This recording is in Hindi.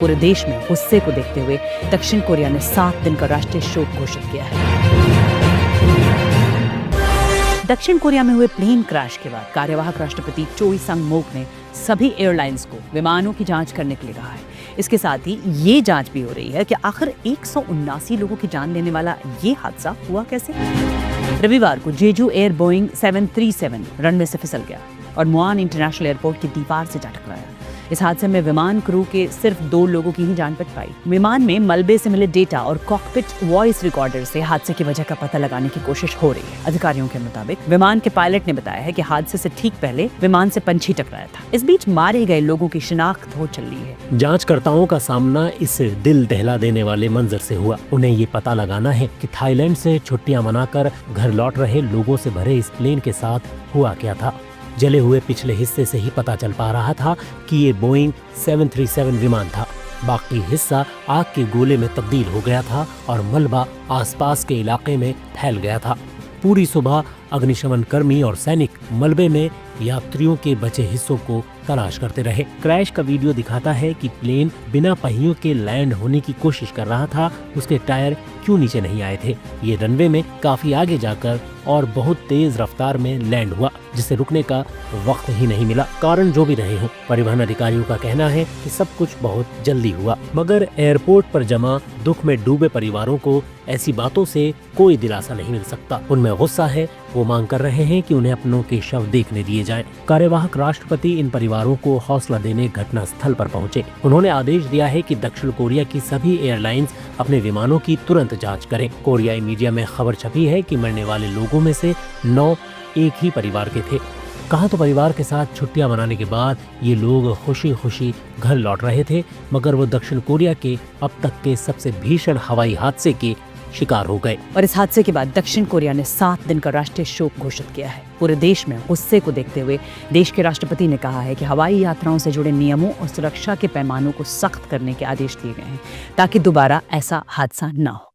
पूरे देश में गुस्से को देखते हुए दक्षिण कोरिया ने 7 दिन का राष्ट्रीय शोक घोषित किया है। दक्षिण कोरिया में हुए प्लेन क्रैश के बाद कार्यवाहक राष्ट्रपति चोई संग मोक ने सभी एयरलाइंस को विमानों की जांच करने के लिए कहा है। इसके साथ ही ये जांच भी हो रही है कि आखिर 179 लोगों की जान लेने वाला ये हादसा हुआ कैसे। रविवार को जेजू एयर बोइंग 737 रनवे से फिसल गया और मुआन इंटरनेशनल एयरपोर्ट की दीवार से जा टकराया। इस हादसे में विमान क्रू के सिर्फ 2 लोगों की ही जान बच पाई। विमान में मलबे से मिले डेटा और कॉकपिट वॉइस रिकॉर्डर से हादसे की वजह का पता लगाने की कोशिश हो रही है। अधिकारियों के मुताबिक विमान के पायलट ने बताया है कि हादसे से ठीक पहले विमान से पंछी टकराया था। इस बीच मारे गए लोगों की शिनाख्त हो चल रही है। जांचकर्ताओं का सामना इस दिल दहला देने वाले मंजर से हुआ। उन्हें ये पता लगाना है कि थाईलैंड से छुट्टियां मनाकर घर लौट रहे लोगों से भरे इस प्लेन के साथ हुआ क्या था। जले हुए पिछले हिस्से से ही पता चल पा रहा था कि ये बोइंग 737 विमान था। बाकी हिस्सा आग के गोले में तब्दील हो गया था और मलबा आसपास के इलाके में फैल गया था। पूरी सुबह अग्निशमन कर्मी और सैनिक मलबे में यात्रियों के बचे हिस्सों को तलाश करते रहे। क्रैश का वीडियो दिखाता है कि प्लेन बिना पहियों के लैंड होने की कोशिश कर रहा था। उसके टायर क्यों नीचे नहीं आए थे। ये रनवे में काफी आगे जाकर और बहुत तेज रफ्तार में लैंड हुआ, जिसे रुकने का वक्त ही नहीं मिला। कारण जो भी रहे हों, परिवहन अधिकारियों का कहना है कि सब कुछ बहुत जल्दी हुआ। मगर एयरपोर्ट पर जमा दुख में डूबे परिवारों को ऐसी बातों से कोई दिलासा नहीं मिल सकता। उनमें गुस्सा है। वो मांग कर रहे हैं कि उन्हें अपनों के शव देखने दिए जाएं। कार्यवाहक राष्ट्रपति इन परिवारों को हौसला देने घटना स्थल पर पहुंचे। उन्होंने आदेश दिया है कि दक्षिण कोरिया की सभी एयरलाइंस अपने विमानों की तुरंत जांच करें। कोरियाई मीडिया में खबर छपी है कि मरने वाले लोगों में से 9 एक ही परिवार के थे। कहा तो परिवार के साथ छुट्टियां मनाने के बाद ये लोग खुशी खुशी घर लौट रहे थे, मगर वो दक्षिण कोरिया के अब तक के सबसे भीषण हवाई हादसे के शिकार हो गए। और इस हादसे के बाद दक्षिण कोरिया ने 7 दिन का राष्ट्रीय शोक घोषित किया है। पूरे देश में गुस्से को देखते हुए देश के राष्ट्रपति ने कहा है कि हवाई यात्राओं से जुड़े नियमों और सुरक्षा के पैमानों को सख्त करने के आदेश दिए गए हैं ताकि दोबारा ऐसा हादसा न हो।